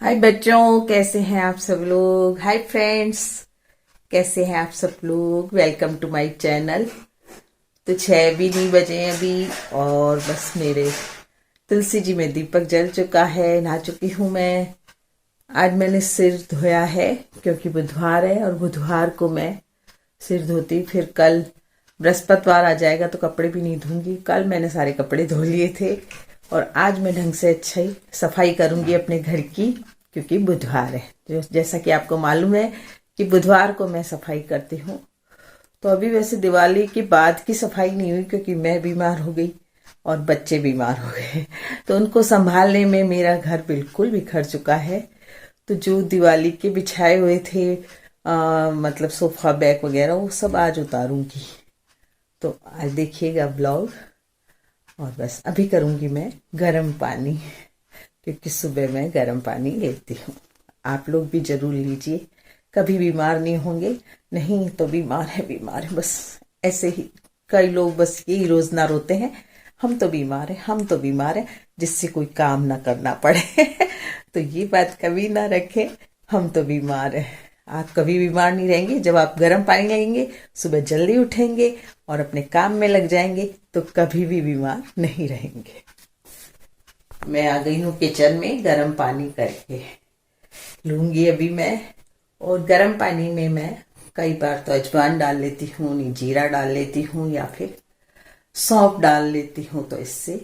हाय बच्चों, कैसे हैं आप सब लोग। हाय फ्रेंड्स, कैसे हैं आप सब लोग। Welcome to my channel. तो 6 भी नहीं बजे हैं अभी, और बस मेरे तुलसी जी में दीपक जल चुका है। नहा चुकी हूँ मैं। आज मैंने सिर धोया है क्योंकि बुधवार है, और बुधवार को मैं सिर धोती। फिर कल बृहस्पतिवार आ जाएगा तो कपड़े भी नहीं धोंगी। कल मैंने सारे कपड़े धो लिए थे, और आज मैं ढंग से अच्छा ही सफाई करूंगी अपने घर की, क्योंकि बुधवार है। जैसा कि आपको मालूम है कि बुधवार को मैं सफाई करती हूँ। तो अभी वैसे दिवाली के बाद की सफाई नहीं हुई, क्योंकि मैं बीमार हो गई और बच्चे बीमार हो गए, तो उनको संभालने में मेरा घर बिल्कुल बिखर चुका है। तो जो दिवाली के बिछाए हुए थे मतलब सोफा बैग वगैरह, वो सब आज उतारूंगी। तो आज देखिएगा ब्लॉग। और बस अभी करूंगी मैं गर्म पानी, क्योंकि सुबह मैं गर्म पानी लेती हूँ। आप लोग भी जरूर लीजिए, कभी बीमार नहीं होंगे। नहीं तो बीमार है बस, ऐसे ही। कई लोग बस यही रोज ना रोते हैं, हम तो बीमार हैं, हम तो बीमार हैं, जिससे कोई काम ना करना पड़े। तो ये बात कभी ना रखें, हम तो बीमार हैं। आप कभी बीमार नहीं रहेंगे जब आप गर्म पानी लेंगे, सुबह जल्दी उठेंगे और अपने काम में लग जाएंगे, तो कभी भी बीमार नहीं रहेंगे। मैं आ गई हूँ किचन में गर्म पानी करके लूंगी अभी मैं। और गर्म पानी में मैं कई बार तो अजवाइन डाल लेती हूँ, नहीं जीरा डाल लेती हूँ, या फिर सौंफ डाल लेती हूँ। तो इससे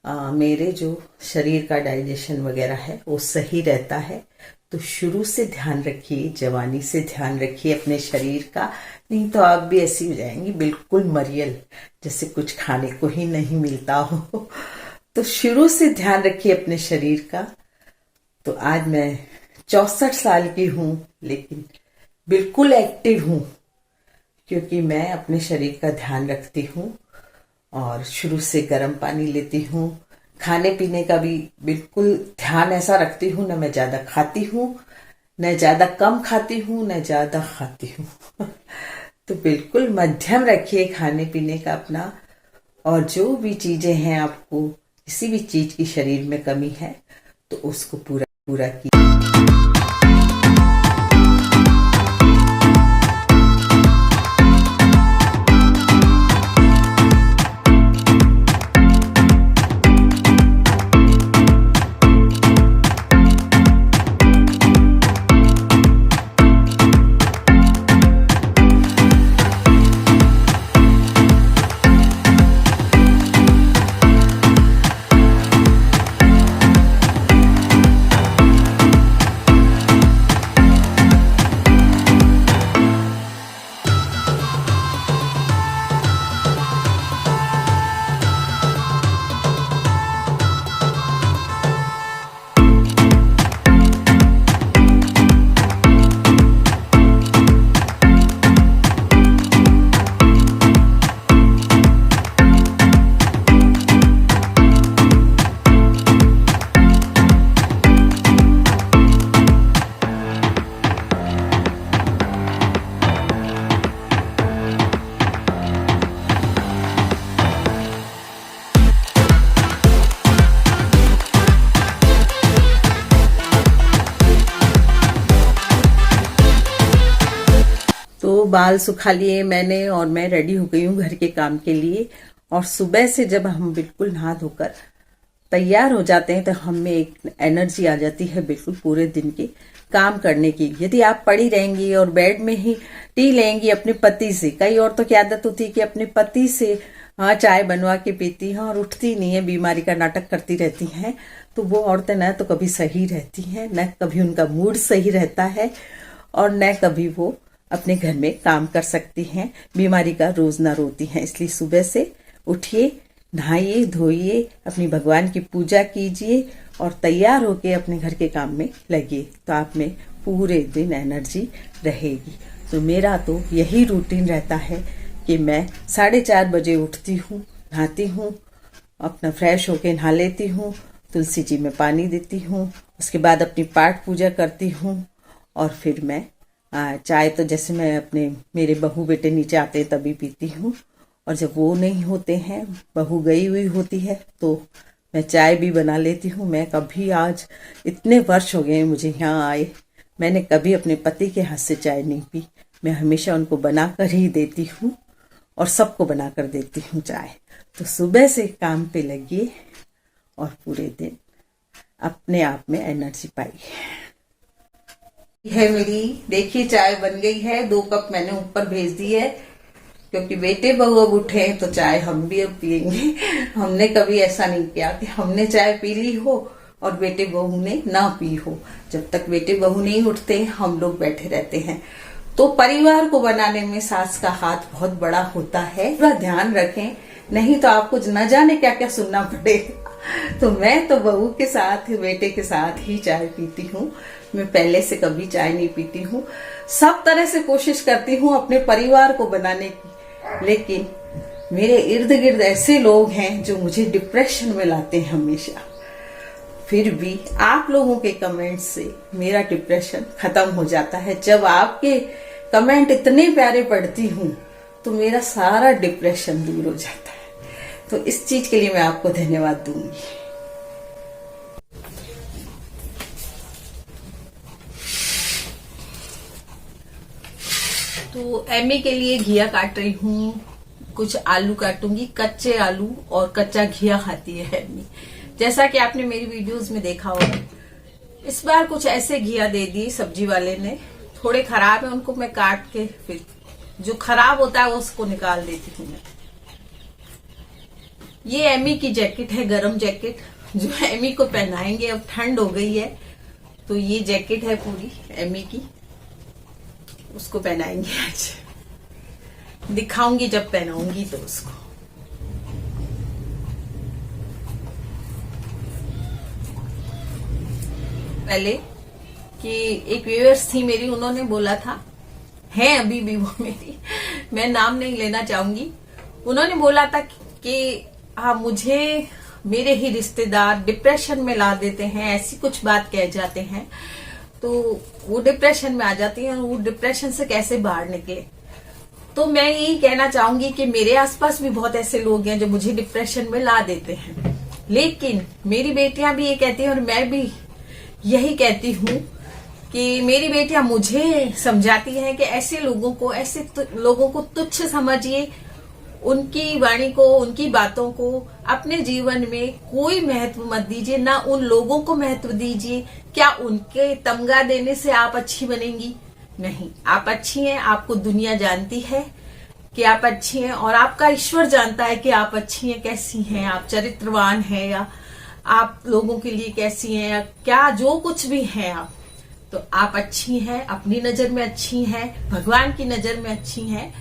मेरे जो शरीर का डाइजेशन वगैरह है वो सही रहता है। तो शुरू से ध्यान रखिए, जवानी से ध्यान रखिए अपने शरीर का, नहीं तो आप भी ऐसी हो जाएंगी बिल्कुल मरियल, जैसे कुछ खाने को ही नहीं मिलता हो। तो शुरू से ध्यान रखिए अपने शरीर का। तो आज मैं 64 साल की हूँ, लेकिन बिल्कुल एक्टिव हूँ, क्योंकि मैं अपने शरीर का ध्यान रखती हूँ और शुरू से गर्म पानी लेती हूँ। खाने पीने का भी बिल्कुल ध्यान ऐसा रखती हूँ, न मैं ज्यादा खाती हूँ, न ज्यादा कम खाती हूँ, न ज्यादा खाती हूँ। तो बिल्कुल मध्यम रखिए खाने पीने का अपना। और जो भी चीजें हैं, आपको किसी भी चीज की शरीर में कमी है तो उसको पूरा पूरा कीजिए। तो बाल सुखा लिए मैंने, और मैं रेडी हो गई हूँ घर के काम के लिए। और सुबह से जब हम बिल्कुल नहा धोकर तैयार हो जाते हैं, तो हमें एक एनर्जी आ जाती है बिल्कुल पूरे दिन के काम करने की। यदि आप पड़ी रहेंगी और बेड में ही टी लेंगी अपने पति से, कई औरतों की आदत होती है कि अपने पति से चाय बनवा के पीती हैं और उठती नहीं है, बीमारी का नाटक करती रहती हैं। तो वो औरतें न तो कभी सही रहती हैं, न कभी उनका मूड सही रहता है, और न कभी वो अपने घर में काम कर सकती हैं, बीमारी का रोज ना रोती हैं। इसलिए सुबह से उठिए, नहाइए धोइए, अपनी भगवान की पूजा कीजिए और तैयार होके अपने घर के काम में लगिए, तो आप में पूरे दिन एनर्जी रहेगी। तो मेरा तो यही रूटीन रहता है कि मैं 4:30 बजे उठती हूँ, नहाती हूँ, अपना फ्रेश होके नहा लेती हूँ, तुलसी जी में पानी देती हूँ, उसके बाद अपनी पाठ पूजा करती हूँ, और फिर मैं चाय तो जैसे मैं अपने मेरे बहू बेटे नीचे आते हैं तभी पीती हूँ। और जब वो नहीं होते हैं, बहू गई हुई होती है, तो मैं चाय भी बना लेती हूँ। मैं कभी आज इतने वर्ष हो गए मुझे यहाँ आए, मैंने कभी अपने पति के हाथ से चाय नहीं पी। मैं हमेशा उनको बना कर ही देती हूँ और सबको बना कर देती हूँ चाय। तो सुबह से काम पे लगिए और पूरे दिन अपने आप में एनर्जी पाइए। है मेरी, देखिए चाय बन गई है। 2 कप मैंने ऊपर भेज दी है क्योंकि बेटे बहू अब उठे हैं तो चाय हम भी अब पियेंगे। हमने कभी ऐसा नहीं किया कि हमने चाय पी ली हो और बेटे बहू ने ना पी हो। जब तक बेटे बहू नहीं उठते हम लोग बैठे रहते हैं। तो परिवार को बनाने में सास का हाथ बहुत बड़ा होता है, थोड़ा ध्यान रखें, नहीं तो आपको न जाने क्या क्या सुनना पड़ेगा। तो मैं तो बहू के साथ, बेटे के साथ ही चाय पीती हूँ। मैं पहले से कभी चाय नहीं पीती हूँ। सब तरह से कोशिश करती हूँ अपने परिवार को बनाने की, लेकिन मेरे इर्द गिर्द ऐसे लोग हैं जो मुझे डिप्रेशन में लाते हैं हमेशा। फिर भी आप लोगों के कमेंट से मेरा डिप्रेशन खत्म हो जाता है। जब आपके कमेंट इतने प्यारे पढ़ती हूँ तो मेरा सारा डिप्रेशन दूर हो जाता है। तो इस चीज के लिए मैं आपको धन्यवाद दूंगी। तो एमी के लिए घिया काट रही हूँ, कुछ आलू काटूंगी, कच्चे आलू और कच्चा घिया खाती है एमी। जैसा कि आपने मेरी वीडियोस में देखा होगा, इस बार कुछ ऐसे घिया दे दिए सब्जी वाले ने, थोड़े खराब है, उनको मैं काट के फिर जो खराब होता है उसको निकाल देती हूँ मैं। ये एमी की जैकेट है, गरम जैकेट, जो एमी को पहनाएंगे। अब ठंड हो गई है तो ये जैकेट है पूरी एमी की, उसको पहनाएंगे आज। दिखाऊंगी जब पहनाऊंगी तो उसको। पहले कि एक व्यूअर्स थी मेरी, उन्होंने बोला था, है अभी भी वो मेरी, मैं नाम नहीं लेना चाहूंगी, उन्होंने बोला था कि हाँ मुझे मेरे ही रिश्तेदार डिप्रेशन में ला देते हैं, ऐसी कुछ बात कह जाते हैं तो वो डिप्रेशन में आ जाती है और वो डिप्रेशन से कैसे बाहर निकले। तो मैं यही कहना चाहूंगी कि मेरे आसपास भी बहुत ऐसे लोग हैं जो मुझे डिप्रेशन में ला देते हैं, लेकिन मेरी बेटियां भी ये कहती हैं और मैं भी यही कहती हूँ कि मेरी बेटियां मुझे समझाती हैं कि ऐसे लोगों को तुच्छ समझिए, उनकी वाणी को, उनकी बातों को अपने जीवन में कोई महत्व मत दीजिए, ना उन लोगों को महत्व दीजिए। क्या उनके तमगा देने से आप अच्छी बनेंगी? नहीं, आप अच्छी हैं, आपको दुनिया जानती है कि आप अच्छी हैं और आपका ईश्वर जानता है कि आप अच्छी हैं, कैसी हैं, आप चरित्रवान हैं या आप लोगों के लिए कैसी हैं, या क्या जो कुछ भी हैं आप, तो आप अच्छी हैं, अपनी नजर में अच्छी हैं, भगवान की नजर में अच्छी हैं।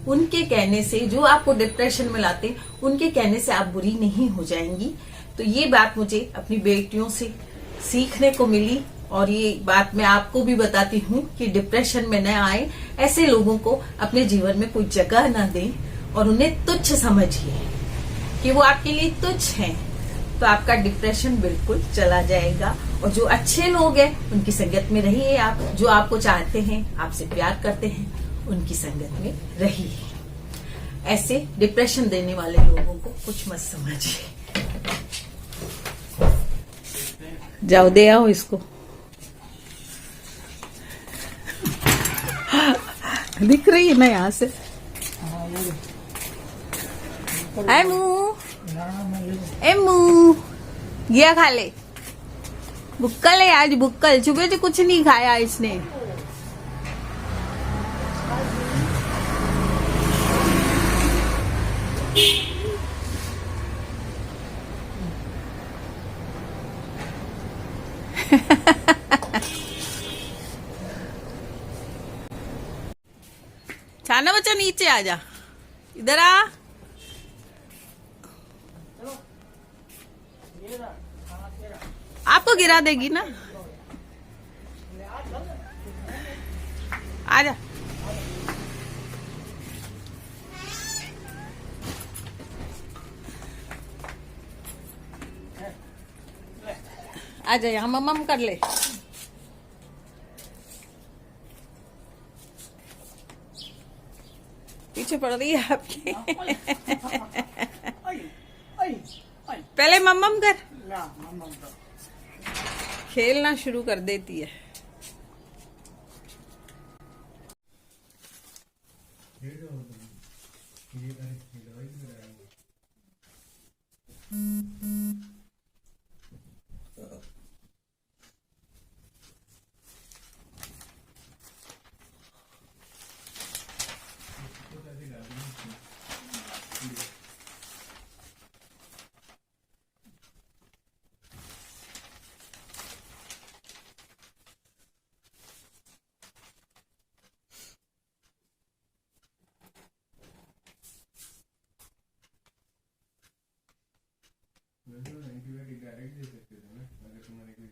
उनके कहने से, जो आपको डिप्रेशन में लाते, उनके कहने से आप बुरी नहीं हो जाएंगी। तो ये बात मुझे अपनी बेटियों से सीखने को मिली और ये बात मैं आपको भी बताती हूँ कि डिप्रेशन में न आए, ऐसे लोगों को अपने जीवन में कोई जगह न दें और उन्हें तुच्छ समझिए कि वो आपके लिए तुच्छ हैं, तो आपका डिप्रेशन बिल्कुल चला जाएगा। और जो अच्छे लोग हैं उनकी संगत में रहिए, आप जो आपको चाहते हैं, आपसे प्यार करते हैं, उनकी संगत में रहिए। ऐसे डिप्रेशन देने वाले लोगों को कुछ मत समझिए। जाओ दे आओ इसको। दिख रही है ना यहाँ से। एमू एमू गया खा ले, बुक्कल है आज, बुक्कल। सुबह से कुछ नहीं खाया इसने। छाना बच्चा नीचे आ जा, इधर आ। आपको गिरा देगी ना, आ जा। आ जा यहाँ, मम्म कर ले। पीछे पड़ रही है आपकी। पहले मम्मम कर, खेलना शुरू कर देती है। डायरेक्ट दे सकते थे ना अगर तुम्हारे कोई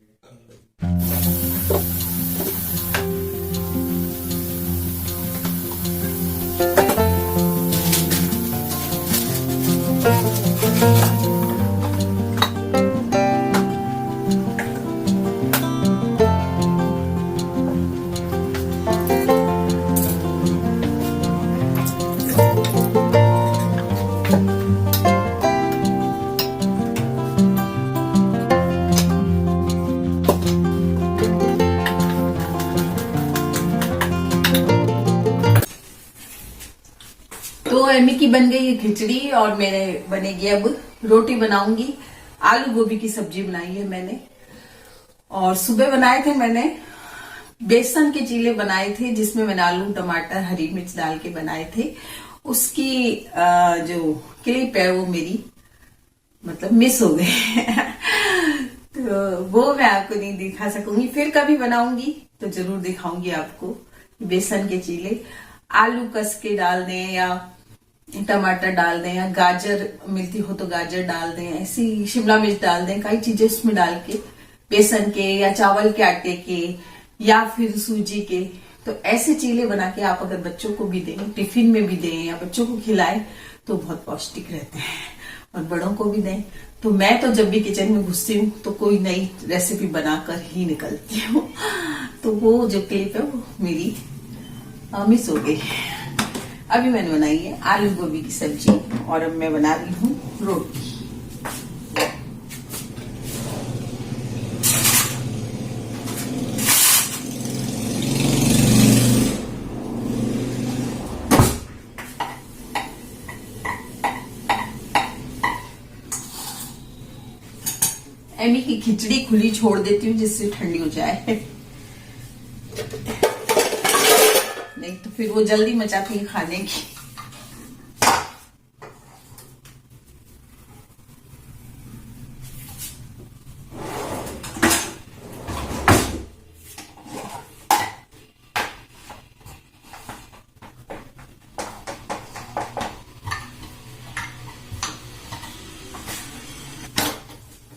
तो एमी की बन गई है खिचड़ी और मेरे बनेगी अब रोटी बनाऊंगी। आलू गोभी की सब्जी बनाई है मैंने, और सुबह बनाए थे मैंने बेसन के चीले बनाए थे जिसमें मैंने आलू टमाटर हरी मिर्च डाल के बनाए थे। उसकी जो क्लिप है वो मेरी मतलब मिस हो गई तो वो मैं आपको नहीं दिखा सकूंगी, फिर कभी बनाऊंगी तो जरूर दिखाऊंगी आपको। बेसन के चीले आलू कस के डाल दें या टमाटर डाल दें या गाजर मिलती हो तो गाजर डाल दें, ऐसी शिमला मिर्च डाल दें, कई चीजें उसमें डाल के बेसन के या चावल के आटे के या फिर सूजी के। तो ऐसे चीले बना के आप अगर बच्चों को भी दें, टिफिन में भी दें या बच्चों को खिलाएं तो बहुत पौष्टिक रहते हैं, और बड़ों को भी दें। तो मैं तो जब भी किचन में घुसती हूँ तो कोई नई रेसिपी बनाकर ही निकलती हूँ। तो वो जो क्लिप है वो मेरी मिस हो गई। अभी मैंने बनाई है आलू गोभी की सब्जी और अब मैं बना रही हूँ रोटी। एमी की खिचड़ी खुली छोड़ देती हूँ जिससे ठंडी हो जाए, नहीं तो फिर वो जल्दी मचाती है खाने की।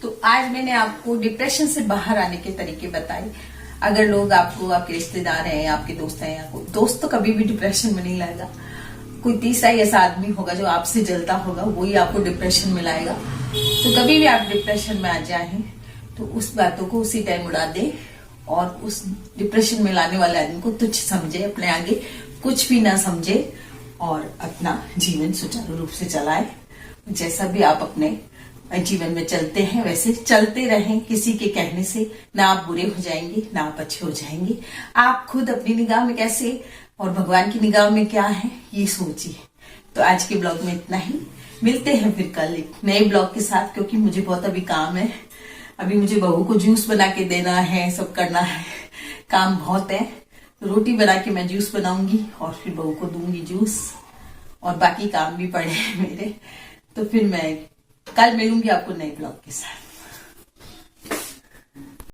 तो आज मैंने आपको डिप्रेशन से बाहर आने के तरीके बताए। अगर लोग आपको, आपके रिश्तेदार हैं, आपके दोस्त हैं, या कोई दोस्त तो कभी भी डिप्रेशन में नहीं लाएगा, कोई तीसरा ऐसा आदमी होगा जो आपसे जलता होगा वही आपको डिप्रेशन में लाएगा। तो कभी भी आप डिप्रेशन में आ जाए तो उस बातों को उसी टाइम उड़ा दे और उस डिप्रेशन में लाने वाले आदमी को तुच्छ समझे, अपने आगे कुछ भी ना समझे और अपना जीवन सुचारू रूप से चलाए। जैसा भी आप अपने जीवन में चलते हैं वैसे चलते रहें, किसी के कहने से ना आप बुरे हो जाएंगे ना आप अच्छे हो जाएंगे। आप खुद अपनी निगाह में कैसे और भगवान की निगाह में क्या है ये सोचिए। तो आज के ब्लॉग में इतना ही, मिलते हैं फिर कल एक नए ब्लॉग के साथ, क्योंकि मुझे बहुत अभी काम है। अभी मुझे बहू को जूस बना के देना है, सब करना है, काम बहुत है। तो रोटी बना के मैं जूस बनाऊंगी और फिर बहू को दूंगी जूस, और बाकी काम भी पड़े हैं मेरे। तो फिर मैं कल मिलूंगी आपको नए ब्लॉग के साथ।